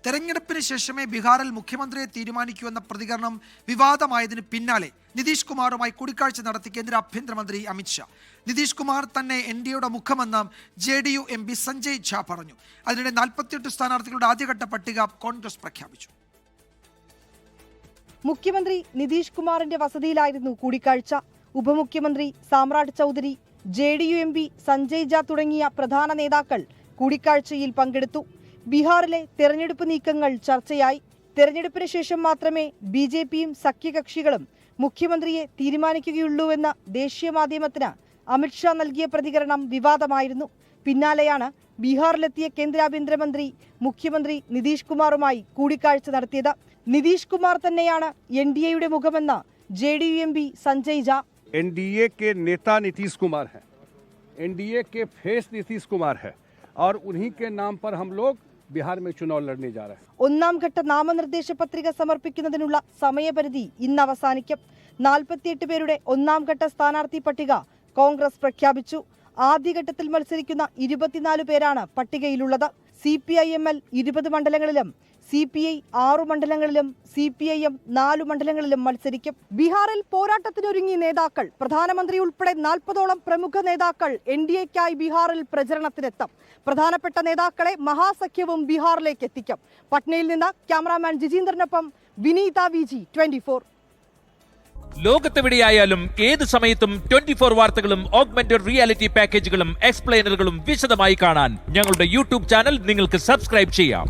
തെരഞ്ഞെടുപ്പിന് ശേഷമേ ബീഹാറിൽ മുഖ്യമന്ത്രിയെ തീരുമാനിക്കൂ എന്ന പ്രതികരണം വിവാദമായതിന് പിന്നാലെ നിതീഷ് കുമാറുമായി കൂടിക്കാഴ്ച നടത്തി കേന്ദ്ര ആഭ്യന്തരമന്ത്രി അമിത്ഷാ. നിതീഷ് കുമാർ തന്നെ എൻഡിഎയുടെ മുഖമെന്ന് JDU MP സഞ്ജയ് ഝാ പറഞ്ഞു. അതിനിടെ 48 സ്ഥാനാർത്ഥികളുടെ ആദ്യഘട്ട പട്ടിക കോൺഗ്രസ് പ്രഖ്യാപിച്ചു. മുഖ്യമന്ത്രി നിതീഷ് കുമാറിന്റെ വസതിയിലായിരുന്നു കൂടിക്കാഴ്ച. ഉപമുഖ്യമന്ത്രി സാമ്രാട്ട് ചൌധരി, JDU MP സഞ്ജയ് ഝാ തുടങ്ങിയ പ്രധാന നേതാക്കൾ കൂടിക്കാഴ്ചയിൽ പങ്കെടുത്തു. ബീഹാറിലെ തെരഞ്ഞെടുപ്പ് നീക്കങ്ങൾ ചർച്ചയായി. തെരഞ്ഞെടുപ്പിന് ശേഷം മാത്രമേ BJPയും സഖ്യകക്ഷികളും മുഖ്യമന്ത്രിയെ തീരുമാനിക്കുകയുള്ളൂവെന്ന ദേശീയ മാധ്യമത്തിന് അമിത്ഷാ നൽകിയ പ്രതികരണം വിവാദമായിരുന്നു. പിന്നാലെയാണ് ബീഹാറിലെത്തിയ കേന്ദ്ര ആഭ്യന്തരമന്ത്രി മുഖ്യമന്ത്രി നിതീഷ് കുമാറുമായി കൂടിക്കാഴ്ച നടത്തിയത്. നിതീഷ് കുമാർ തന്നെയാണ് NDAയുടെ മുഖമെന്ന് JDU MP Sanjay Jha. NDA के नेता नीतीश कुमार हैं, NDA के फेस नीतीश कुमार है और उन्हीं के नाम पर हम लोग बिहार में चुनाव लड़ने जा रहे हैं. ഒന്നാം ഘട്ട നാമനിർദ്ദേശ പത്രിക സമർപ്പിക്കുന്നതിനുള്ള സമയപരിധി ഇന്ന് അവസാനിക്കും. 48 പേരുടെ ഒന്നാം ഘട്ട സ്ഥാനാർത്ഥി പട്ടിക കോൺഗ്രസ് പ്രഖ്യാപിച്ചു. ആദ്യഘട്ടത്തിൽ മത്സരിക്കുന്ന 24 പേരാണ് പട്ടികയിലുള്ളത്. CPIML 20 മണ്ഡലങ്ങളിലും CPI 6 മണ്ഡലങ്ങളിലും CPIM 4 മണ്ഡലങ്ങളിലും മത്സരിക്കും. ബീഹാറിൽ പോരാട്ടത്തിനൊരുങ്ങി നേതാക്കൾ. പ്രധാനമന്ത്രി ഉൾപ്പെടെ 40ഓളം പ്രമുഖ നേതാക്കൾ NDAയ്ക്കായി ബീഹാറിൽ പ്രചരണത്തിനെത്തും. പ്രധാനപ്പെട്ട നേതാക്കളെ മഹാസഖ്യവും ബീഹാറിലേക്ക് എത്തിക്കും. പട്നയിൽ നിന്ന് ക്യാമറാമാൻ ജിജീന്ദ്രനൊപ്പം വിനീത VG 24. ലോകത്തെവിടെയായാലും ഏത് സമയത്തും 24 വാർത്തകളും ഓഗ്മെന്റഡ് റിയാലിറ്റി പാക്കേജുകളും എക്സ്പ്ലെയിനറുകളും വിശദമായി കാണാൻ ഞങ്ങളുടെ YouTube ചാനൽ നിങ്ങൾക്ക് സബ്സ്ക്രൈബ് ചെയ്യാം.